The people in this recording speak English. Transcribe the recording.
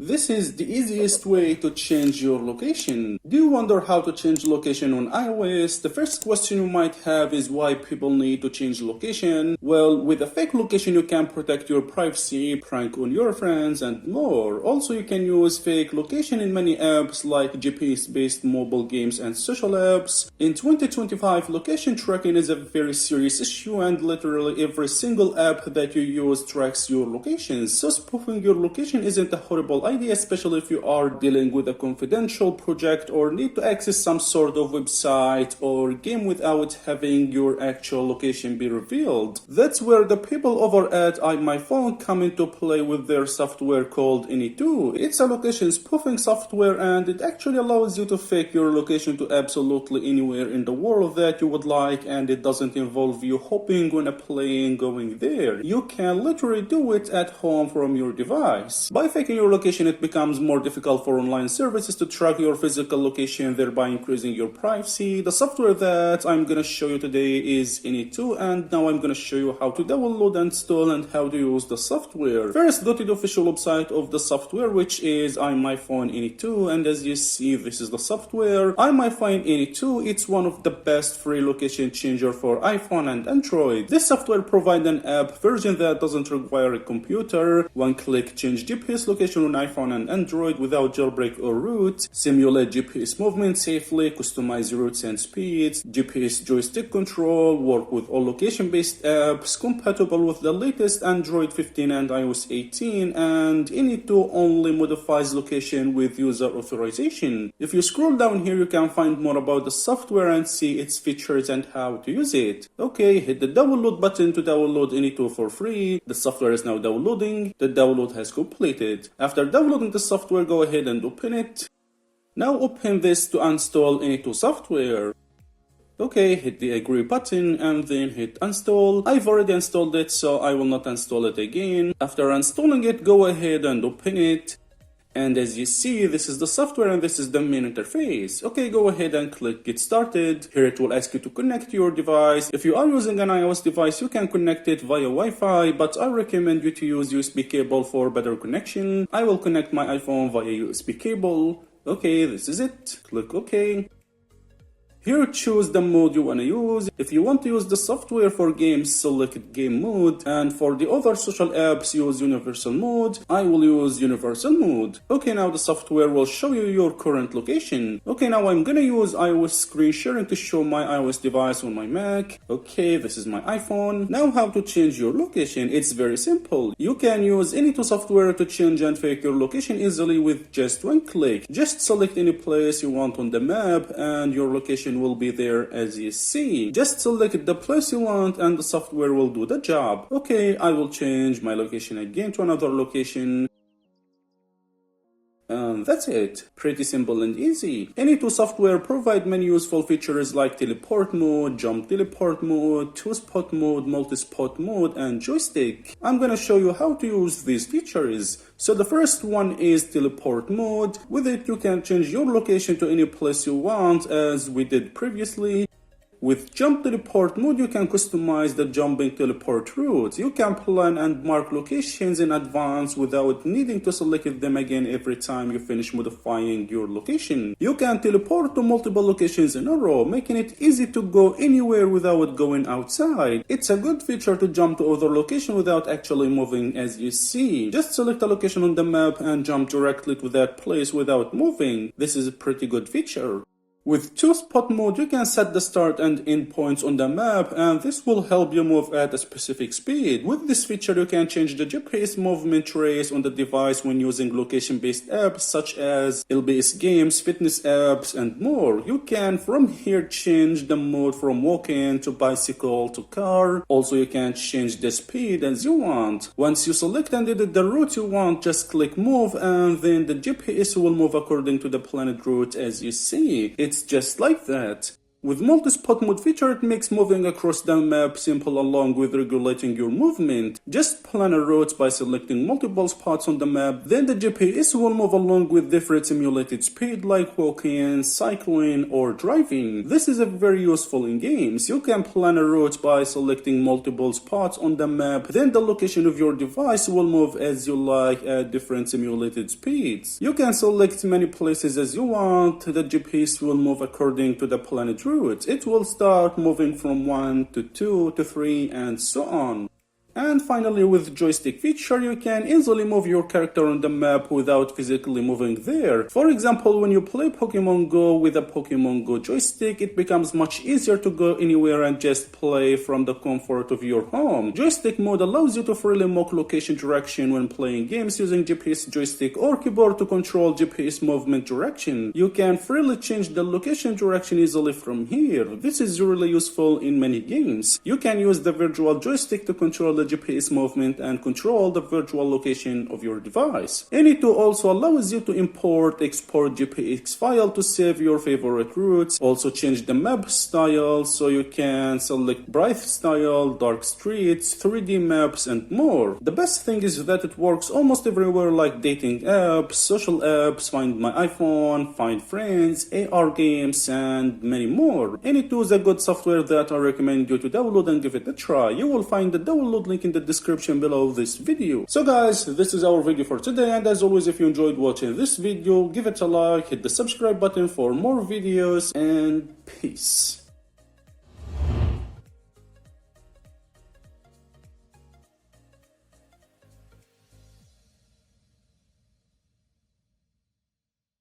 This is the easiest way to change your location. Do you wonder how to change location on iOS? The first question you might have is why people need to change location. Well, with a fake location you can protect your privacy, prank on your friends and more. Also, you can use fake location in many apps like GPS-based mobile games and social apps. In 2025, location tracking is a very serious issue and literally every single app that you use tracks your locations. So spoofing your location isn't a horrible idea, especially if you are dealing with a confidential project or need to access some sort of website or game without having your actual location be revealed. That's where the people over at iMyFone come into play with their software called AnyTo. It's a location spoofing software and it actually allows you to fake your location to absolutely anywhere in the world that you would like, and it doesn't involve you hopping on a plane going there. You can literally do it at home from your device. By faking your location, it becomes more difficult for online services to track your physical location, thereby increasing your privacy. The software that I'm gonna show you today is AnyTo, and now I'm gonna show you how to download, install, and how to use the software. First, go to the official website of the software, which is iMyFone AnyTo, and as you see, this is the software. iMyFone AnyTo, it's one of the best free location changer for iPhone and Android. This software provides an app version that doesn't require a computer. One-click change GPS location on iPhone and Android without jailbreak or root, simulate GPS movement safely, customize routes and speeds, GPS joystick control, work with all location-based apps, compatible with the latest Android 15 and iOS 18, and AnyTo only modifies location with user authorization. If you scroll down here, you can find more about the software and see its features and how to use it. Okay, hit the download button to download AnyTo for free. The software is now downloading. The download has completed. After downloading the software, go ahead and open it. Now open this to install AnyTo software. Okay, hit the agree button and then hit install. I've already installed it, so I will not install it again. After installing it, go ahead and open it. And as you see, this is the software and this is the main interface. Okay, go ahead and click get started. Here it will ask you to connect your device. If you are using an iOS device, you can connect it via Wi-Fi, but I recommend you to use USB cable for better connection. I will connect my iPhone via USB cable. Okay, this is it. Click OK. Here choose the mode you want to use. If you want to use the software for games, select game mode, and for the other social apps use universal mode. I will use universal mode. Okay, now the software will show you your current location. Okay, now I'm gonna use iOS screen sharing to show my iOS device on my Mac. Okay, this is my iPhone. Now how to change your location? It's very simple. You can use AnyTo software to change and fake your location easily with just one click. Just select any place you want on the map and your location will be there as you see. Just select the place you want and the software will do the job. Okay, I will change my location again to another location. And that's it. Pretty simple and easy. AnyTo software provide many useful features like teleport mode, jump teleport mode, two-spot mode, multi-spot mode, and joystick. I'm gonna show you how to use these features. So the first one is teleport mode. With it, you can change your location to any place you want as we did previously. With jump teleport mode, you can customize the jumping teleport route. You can plan and mark locations in advance without needing to select them again every time you finish modifying your location. You can teleport to multiple locations in a row, making it easy to go anywhere without going outside. It's a good feature to jump to other location without actually moving as you see. Just select a location on the map and jump directly to that place without moving. This is a pretty good feature. With two-spot mode, you can set the start and end points on the map, and this will help you move at a specific speed. With this feature, you can change the GPS movement trace on the device when using location-based apps such as LBS games, fitness apps, and more. You can from here change the mode from walking to bicycle to car. Also, you can change the speed as you want. Once you select and edit the route you want, just click move, and then the GPS will move according to the planned route as you see. It's just like that. With multi-spot mode feature, it makes moving across the map simple along with regulating your movement. Just plan a route by selecting multiple spots on the map, then the GPS will move along with different simulated speed like walking, cycling, or driving. This is very useful in games. You can plan a route by selecting multiple spots on the map, then the location of your device will move as you like at different simulated speeds. You can select many places as you want. The GPS will move according to the planned route. It will start moving from 1 to 2 to 3 and so on. And finally, with joystick feature, you can easily move your character on the map without physically moving there. For example, when you play Pokémon Go with a Pokémon Go joystick, it becomes much easier to go anywhere and just play from the comfort of your home. Joystick mode allows you to freely move location direction when playing games using GPS joystick or keyboard to control GPS movement direction. You can freely change the location direction easily from here. This is really useful in many games. You can use the virtual joystick to control the GPS movement and control the virtual location of your device. AnyTo also allows you to export GPX file to save your favorite routes. Also change the map style so you can select bright style, dark streets, 3D maps, and more. The best thing is that it works almost everywhere like dating apps, social apps, Find My iPhone, Find Friends, AR games, and many more. AnyTo is a good software that I recommend you to download and give it a try. You will find the download link in the description below this video. So guys, this is our video for today, and as always, if you enjoyed watching this video, give it a like, hit the subscribe button for more videos, and peace.